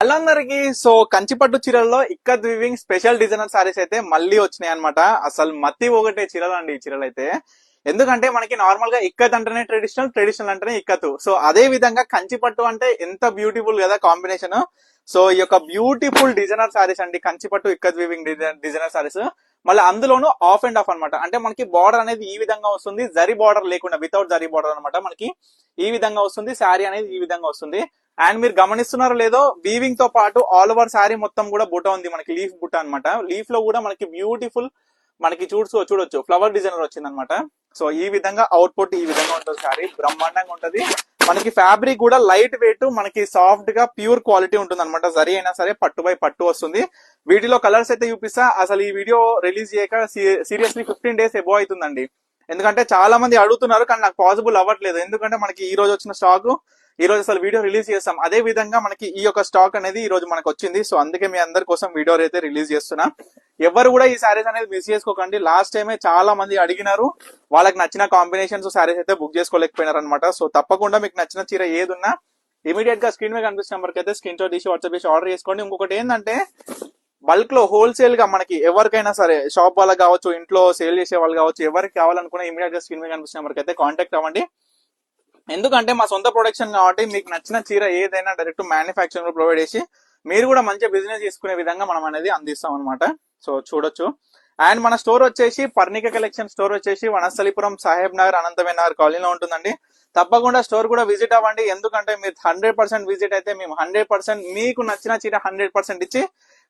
వాళ్ళందరికి సో కంచిపట్టు చీరల్లో ikat weaving special designer sarees అయితే మళ్ళీ వచ్చినాయి అనమాట. అసలు మత్తి ఒకటే చీరలు అండి ఈ చీరలు అయితే. ఎందుకంటే మనకి నార్మల్ గా ఇక్కత్ అంటేనే ట్రెడిషనల్, ట్రెడిషనల్ అంటేనే ఇక్కత్. సో అదే విధంగా కంచిపట్టు అంటే ఎంత బ్యూటిఫుల్ కదా కాంబినేషన్. సో ఈ యొక్క బ్యూటిఫుల్ డిజైనర్ సారీస్ అండి కంచిపట్టు ఇక్కత్ వీవింగ్ డిజైనర్ సారీస్. మళ్ళీ అందులోనూ ఆఫ్ అండ్ ఆఫ్ అనమాట. అంటే మనకి బార్డర్ అనేది ఈ విధంగా వస్తుంది, జరీ బార్డర్ లేకుండా వితౌట్ జరీ బార్డర్ అనమాట. మనకి ఈ విధంగా వస్తుంది, శారీ అనేది ఈ విధంగా వస్తుంది. అండ్ మీరు గమనిస్తున్నారో లేదో, వీవింగ్ తో పాటు ఆల్ ఓవర్ శారీ మొత్తం కూడా బుట్ట ఉంది మనకి, లీఫ్ బుట్ట అనమాట. లీఫ్ లో కూడా మనకి బ్యూటిఫుల్ మనకి చూడొచ్చు ఫ్లవర్ డిజైనర్ వచ్చింది అనమాట. సో ఈ విధంగా అవుట్పుట్ ఈ విధంగా ఉంటుంది, శారీ బ్రహ్మాండంగా ఉంటది. మనకి ఫ్యాబ్రిక్ కూడా లైట్ వెయిట్, మనకి సాఫ్ట్ గా ప్యూర్ క్వాలిటీ ఉంటుంది అనమాట. జరీ అయినా సరే పట్టు బై పట్టు వస్తుంది. వీటిలో కలర్స్ అయితే చూపిస్తా. అసలు ఈ వీడియో రిలీజ్ చేయక సీరియస్లీ 15 days ఎబో అవుతుందండి. ఎందుకంటే చాలా మంది అడుగుతున్నారు, కానీ నాకు పాసిబుల్ అవ్వట్లేదు. ఎందుకంటే మనకి ఈ రోజు వచ్చిన స్టాక్ ఈ రోజు అసలు వీడియో రిలీజ్ చేస్తాం. అదే విధంగా మనకి ఈ యొక్క స్టాక్ అనేది ఈ రోజు మనకు వచ్చింది. సో అందుకే మీ అందరి కోసం వీడియో అయితే రిలీజ్ చేస్తున్నా. ఎవరు కూడా ఈ సారీస్ అనేది మిస్ చేసుకోకండి. లాస్ట్ టైమే చాలా మంది అడిగినారు, వాళ్ళకి నచ్చిన కాంబినేషన్స్ సారీస్ అయితే బుక్ చేసుకోలేకపోయినారు అనమాట. సో తప్పకుండా మీకు నచ్చిన చీర ఏది ఉన్నా ఇమీడియట్ గా స్క్రీన్ మీద కనిపిస్తున్న నెంబర్కి అయితే స్క్రీన్ షాట్ తీసి వాట్సాప్ చేసి ఆర్డర్ చేసుకోండి. ఇంకొకటి ఏంటంటే, బల్క్ లో హోల్సేల్ గా మనకి ఎవరికైనా సరే, షాప్ వాళ్ళకి కావచ్చు, ఇంట్లో సేల్ చేసే వాళ్ళు కావచ్చు, ఎవరికి కావాలనుకున్నా ఇమీడియట్ గా స్క్రీన్ మీద కనిపిస్తున్న నెంబర్కి అయితే కాంటాక్ట్ అవ్వండి. ఎందుకంటే మా సొంత ప్రొడక్షన్ కాబట్టి మీకు నచ్చిన చీర ఏదైనా డైరెక్ట్ మ్యానుఫ్యాక్చరింగ్ లో ప్రొవైడ్ చేసి మీరు కూడా మంచి బిజినెస్ చేసుకునే విధంగా మనం అనేది అందిస్తాం అనమాట. సో చూడొచ్చు. అండ్ మన స్టోర్ వచ్చేసి పర్ణిక కలెక్షన్ స్టోర్ వచ్చేసి వనస్థలిపురం, సాహెబ్ నగర్, అనంతమైన నగర్ కాలనీలో ఉంటుందండి. తప్పకుండా స్టోర్ కూడా విజిట్ అవ్వండి. ఎందుకంటే మీరు 100% విజిట్ అయితే మేము 100% మీకు నచ్చిన చీర 100% ఇచ్చి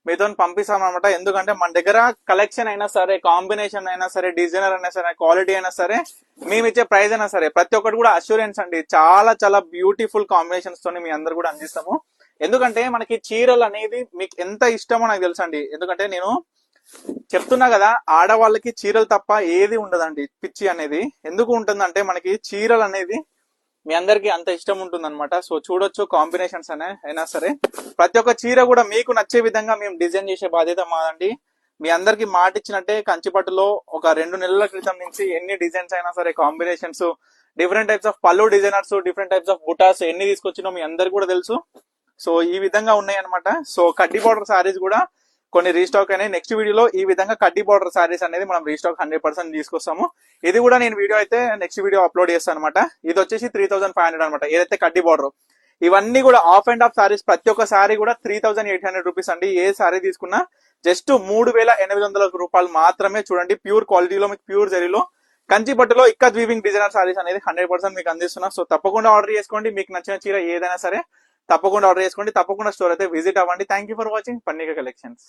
మీతో పంపిస్తాం అనమాట. ఎందుకంటే మన దగ్గర కలెక్షన్ అయినా సరే, కాంబినేషన్ అయినా సరే, డిజైనర్ అయినా సరే, క్వాలిటీ అయినా సరే, మేము ఇచ్చే ప్రైస్ అయినా సరే, ప్రతి ఒక్కటి కూడా అష్యూరెన్స్ అండి. చాలా చాలా బ్యూటిఫుల్ కాంబినేషన్స్ తోని మీ అందరు కూడా అందిస్తాము. ఎందుకంటే మనకి చీరలు అనేది మీకు ఎంత ఇష్టమో నాకు తెలుసు అండి. ఎందుకంటే నేను చెప్తున్నా కదా, ఆడవాళ్ళకి చీరలు తప్ప ఏది ఉండదండి. పిచ్చి అనేది ఎందుకు ఉంటుందంటే, మనకి చీరలు అనేది మీ అందరికి అంత ఇష్టం ఉంటుంది అనమాట. సో చూడొచ్చు, కాంబినేషన్స్ అయినా సరే ప్రతి ఒక్క చీర కూడా మీకు నచ్చే విధంగా మేము డిజైన్ చేసే బాధ్యత మాదండి. మీ అందరికి మాట ఇచ్చినట్టే కంచిపట్టులో ఒక 2 నెలల క్రితం నుంచి ఎన్ని డిజైన్స్ అయినా సరే, కాంబినేషన్స్, డిఫరెంట్ టైప్స్ ఆఫ్ పళ్ళు డిజైనర్స్, డిఫరెంట్ టైప్స్ ఆఫ్ బుటాస్ ఎన్ని తీసుకొచ్చినో మీ అందరికి కూడా తెలుసు. సో ఈ విధంగా ఉన్నాయి అనమాట. సో కడ్డీ బార్డర్ సారీస్ కూడా కొన్ని రీస్టాక్ అయినాయి. నెక్స్ట్ వీడియోలో ఈ విధంగా కడ్డీ బార్డర్ సారీస్ అనేది మనం రీస్టాక్ 100% తీసుకొస్తాము. ఇది కూడా నేను వీడియో అయితే నెక్స్ట్ వీడియో అప్లోడ్ చేస్తాను అనమాట. ఇది వచ్చేసి 3500 అనమాట, ఏదైతే కడ్డీ బార్డర్. ఇవన్నీ కూడా ఆఫ్ అండ్ ఆఫ్ సారీస్, ప్రతి ఒక్క సారీ కూడా 3800 రూపీస్ అండి. ఏ సారీ తీసుకున్నా జస్ట్ 3800 రూపాయలు మాత్రమే. చూడండి, ప్యూర్ క్వాలిటీలో మీకు ప్యూర్ జరీలో కంచిపట్టులో ఇక్కత్ వీవింగ్ డిజైనర్ సారీస్ అనేది 100% మీకు అందిస్తున్నా. సో తప్పకుండా ఆర్డర్ చేసుకోండి. మీకు నచ్చిన చీర ఏదైనా సరే తప్పకుండా ఆర్డర్ చేసుకోండి. తప్పకుండా స్టోర్ అయితే విజిట్ అవ్వండి. Thank you for watching Parnika collections.